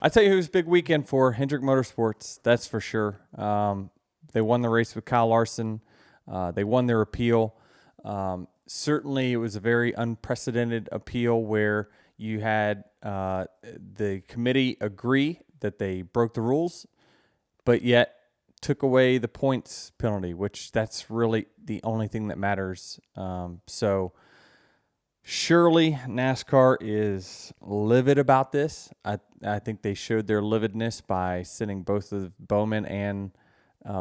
I tell you who's big weekend for Hendrick Motorsports. That's for sure. They won the race with Kyle Larson. They won their appeal. Certainly, it was a very unprecedented appeal where you had the committee agree that they broke the rules, but yet took away the points penalty, which that's really the only thing that matters. So surely NASCAR is livid about this. I think they showed their lividness by sending both of Bowman and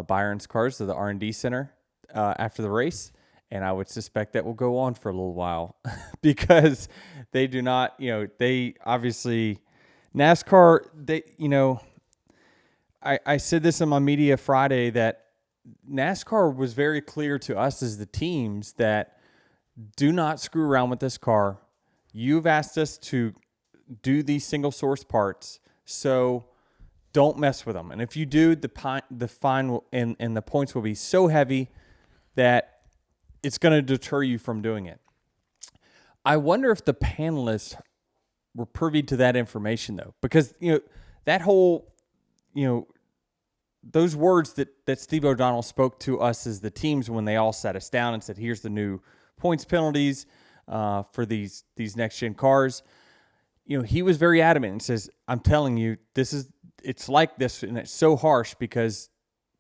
Byron's cars to the R&D center after the race. And I would suspect that will go on for a little while because they do not, they obviously, NASCAR, I said this on my media Friday that NASCAR was very clear to us as the teams that do not screw around with this car. You've asked us to do these single source parts, so don't mess with them. And if you do, the fine will, and the points will be so heavy that it's going to deter you from doing it. I wonder if the panelists were privy to that information, though, because that whole those words that Steve O'Donnell spoke to us as the teams when they all sat us down and said, "Here's the new points penalties for these next gen cars." He was very adamant and says, "I'm telling you, it's like this, and it's so harsh because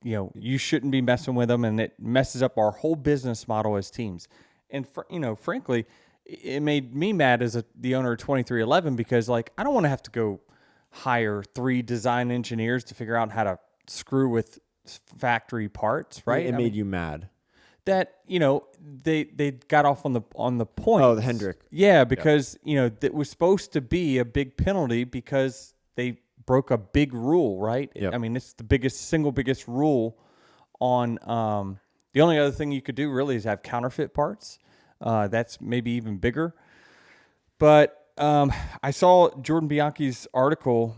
you shouldn't be messing with them, and it messes up our whole business model as teams." And frankly, it made me mad as the owner of 2311 because I don't want to have to go hire 3 design engineers to figure out how to screw with factory parts, right? It made you mad that they got off on the point. Oh, the Hendrick. Yeah, because that was supposed to be a big penalty because they broke a big rule, right? Yep. I mean, it's the single biggest rule on. The only other thing you could do really is have counterfeit parts. That's maybe even bigger. But I saw Jordan Bianchi's article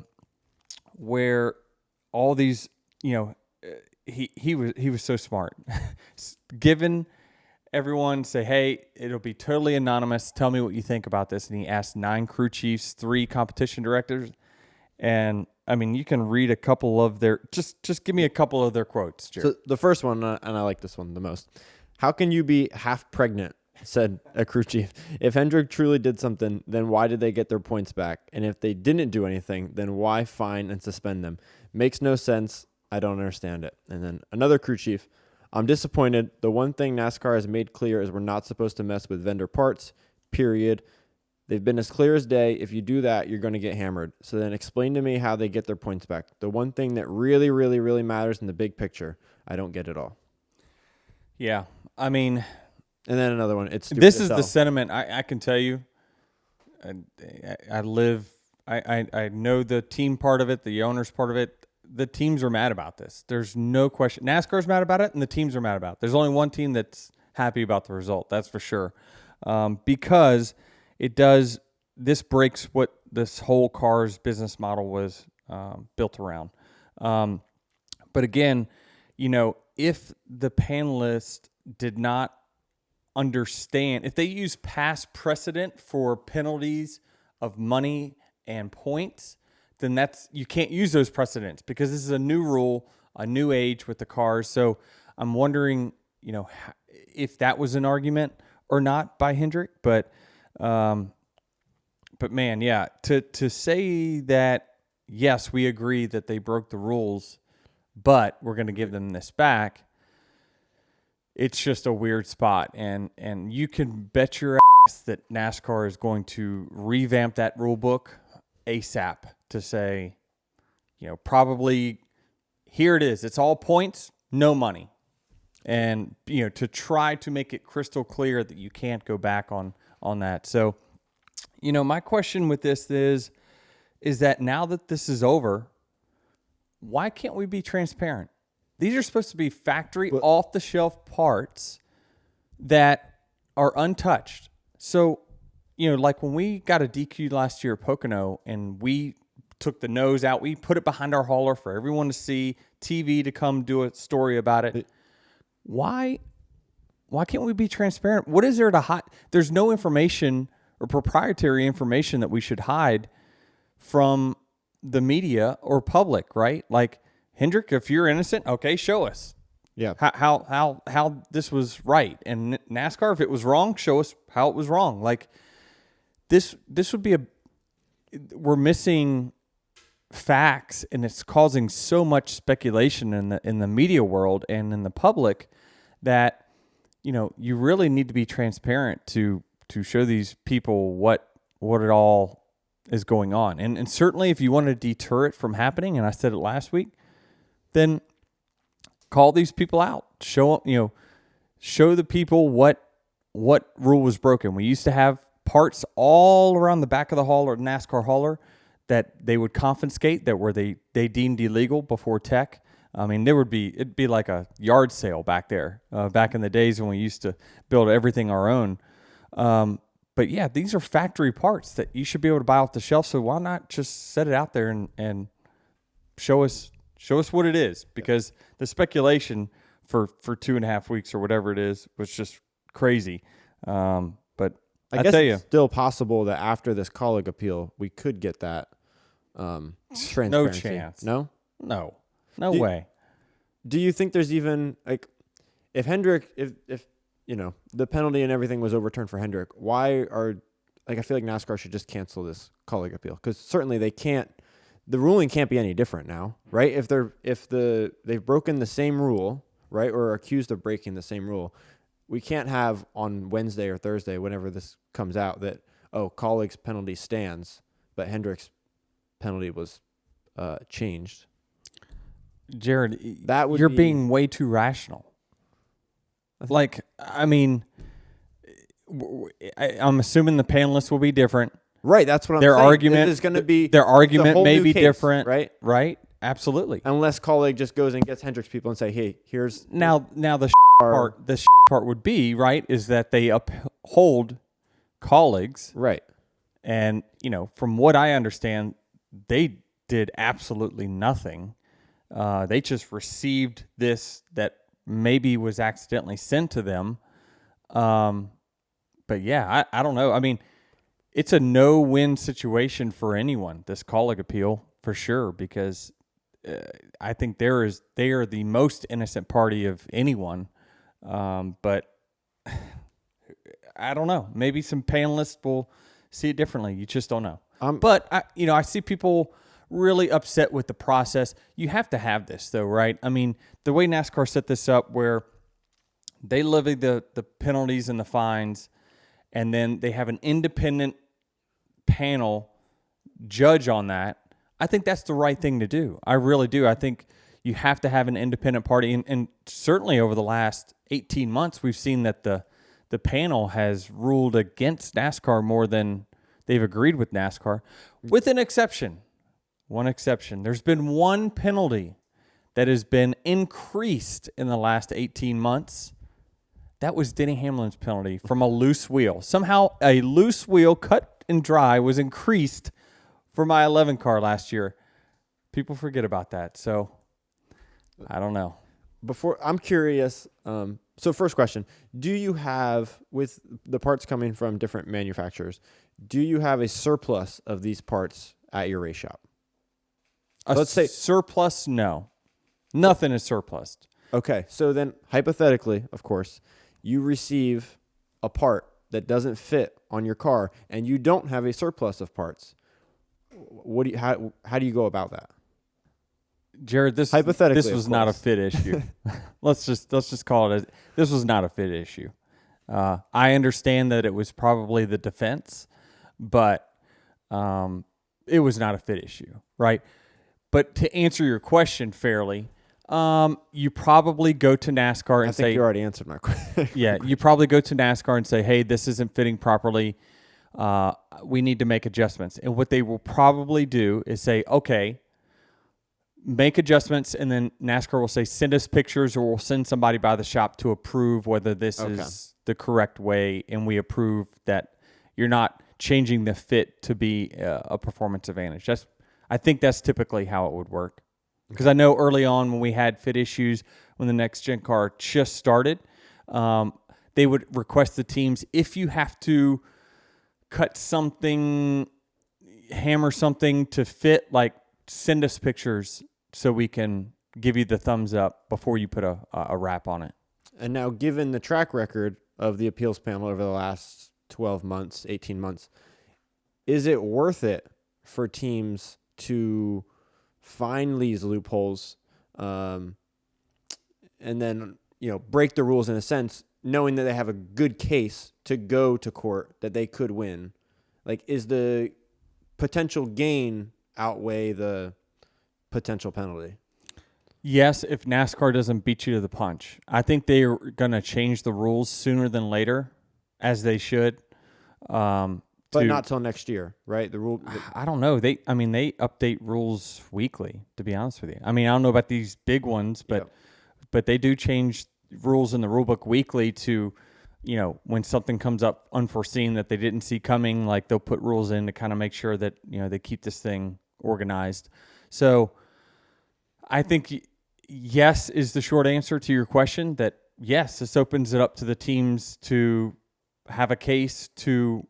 where all these, he was so smart. Given everyone say, "Hey, it'll be totally anonymous. Tell me what you think about this." And he asked 9 crew chiefs, 3 competition directors. And I mean, you can read a couple of their, just give me a couple of their quotes, Jared. So the first one, and I like this one the most. "How can you be half pregnant?" said a crew chief. "If Hendrick truly did something, then why did they get their points back? And if they didn't do anything, then why fine and suspend them? Makes no sense. I don't understand it." And then another crew chief, "I'm disappointed. The one thing NASCAR has made clear is we're not supposed to mess with vendor parts, period. They've been as clear as day. If you do that, you're going to get hammered. So then explain to me how they get their points back. The one thing that really, really, really matters in the big picture. I don't get it all." Yeah, I mean... And then another one. It's stupid this is the sentiment. I can tell you. I know the team part of it, the owners part of it. The teams are mad about this. There's no question. NASCAR's mad about it, and the teams are mad about it. There's only one team that's happy about the result. That's for sure, because this breaks what this whole car's business model was built around. But again, if the panelists did not understand, if they use past precedent for penalties of money and points, then you can't use those precedents because this is a new rule, a new age with the cars. So I'm wondering, if that was an argument or not by Hendrick, but man, yeah, to say that, yes, we agree that they broke the rules, but we're going to give them this back. It's just a weird spot, and you can bet your ass that NASCAR is going to revamp that rule book ASAP to say, probably here it is. It's all points, no money, and to try to make it crystal clear that you can't go back on that. So, my question with this is that now that this is over, why can't we be transparent? These are supposed to be factory off-the-shelf parts that are untouched. So, like when we got a DQ last year at Pocono and we took the nose out, we put it behind our hauler for everyone to see, TV to come do a story about it. Why can't we be transparent? What is there to hide? There's no information or proprietary information that we should hide from the media or public, right? Like, Hendrick, if you're innocent, okay, show us. Yeah. How this was right. And NASCAR, if it was wrong, show us how it was wrong. Like, this would be we're missing facts, and it's causing so much speculation in the media world and in the public that, you really need to be transparent to show these people what it all is going on. And certainly if you want to deter it from happening, and I said it last week, then call these people out. Show the people what rule was broken. We used to have parts all around the back of the hauler, NASCAR hauler, that they would confiscate that were they deemed illegal before tech. I mean, it'd be like a yard sale back there, back in the days when we used to build everything our own. But yeah, these are factory parts that you should be able to buy off the shelf. So why not just set it out there and show us what it is? Because the speculation for 2.5 weeks or whatever it is was just crazy. But I guess tell you, it's still possible that after this colleague appeal, we could get that transparency. no chance. No way. Do you think there's even if Hendrick, if the penalty and everything was overturned for Hendrick, why are I feel like NASCAR should just cancel this colleague appeal, because certainly they can't. The ruling can't be any different now, right? If they've broken the same rule, right, or are accused of breaking the same rule, we can't have on Wednesday or Thursday, whenever this comes out, that colleague's penalty stands, but Hendrick's penalty was changed. Jared, you're being way too rational. I'm assuming the panelists will be different. Right, that's what I'm saying. Argument is going to be their argument may be case, different, right? Right, absolutely. Unless colleague just goes and gets Hendrick's people and say, "Hey, here's now the part. The part would be right is that they uphold colleagues, right? And from what I understand, they did absolutely nothing. They just received this that maybe was accidentally sent to them. But yeah, I don't know. I mean, it's a no-win situation for anyone, this colleague appeal, for sure, because I think they are the most innocent party of anyone. But I don't know. Maybe some panelists will see it differently. You just don't know. But I see people really upset with the process. You have to have this, though, right? I mean, the way NASCAR set this up, where they levy the penalties and the fines, and then they have an independent panel judge on that. I think that's the right thing to do. I really do. I think you have to have an independent party. And certainly over the last 18 months, we've seen that the panel has ruled against NASCAR more than they've agreed with NASCAR, with an exception. One exception. There's been one penalty that has been increased in the last 18 months. That was Denny Hamlin's penalty from a loose wheel. Somehow a loose wheel cut and dry was increased for my 11 car last year. People forget about that. So I don't know. I'm curious. So first question, do you have, with the parts coming from different manufacturers, do you have a surplus of these parts at your race shop? Let's say surplus. No, nothing is surplus. Okay. So then hypothetically, of course, you receive a part that doesn't fit on your car and you don't have a surplus of parts. How do you go about that? Jared, this was not a fit issue. let's just call it this was not a fit issue. I understand that it was probably the defense, but it was not a fit issue, right? But to answer your question fairly, you probably go to NASCAR and say... I think you already answered my question. Yeah, you probably go to NASCAR and say, hey, this isn't fitting properly. We need to make adjustments. And what they will probably do is say, okay, make adjustments, and then NASCAR will say, send us pictures, or we'll send somebody by the shop to approve whether this is the correct way, and we approve that you're not changing the fit to be a performance advantage. I think that's typically how it would work. Because I know early on when we had fit issues, when the next gen car just started, they would request the teams, if you have to cut something, hammer something to fit, like send us pictures so we can give you the thumbs up before you put a wrap on it. And now, given the track record of the appeals panel over the last 12 months, 18 months, is it worth it for teams to find these loopholes and then, break the rules in a sense, knowing that they have a good case to go to court that they could win? Like, is the potential gain outweigh the potential penalty? Yes, if NASCAR doesn't beat you to the punch. I think they're going to change the rules sooner than later, as they should. But not till next year, right? I don't know. They update rules weekly, to be honest with you. I mean, I don't know about these big ones, but they do change rules in the rule book weekly to, when something comes up unforeseen that they didn't see coming, like they'll put rules in to kind of make sure that, they keep this thing organized. So I think yes is the short answer to your question, that yes, this opens it up to the teams to have a case to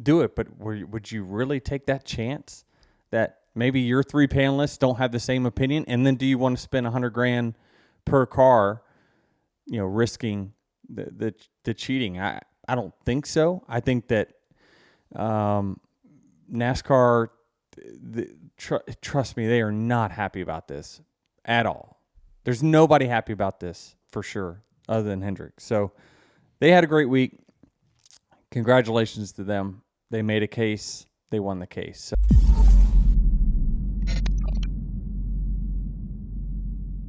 do it. But would you really take that chance that maybe your 3 panelists don't have the same opinion? And then do you want to spend $100,000 per car, risking the cheating? I don't think so. I think that NASCAR, trust me, they are not happy about this at all. There's nobody happy about this for sure other than Hendricks. So they had a great week. Congratulations to them. They made a case. They won the case. So.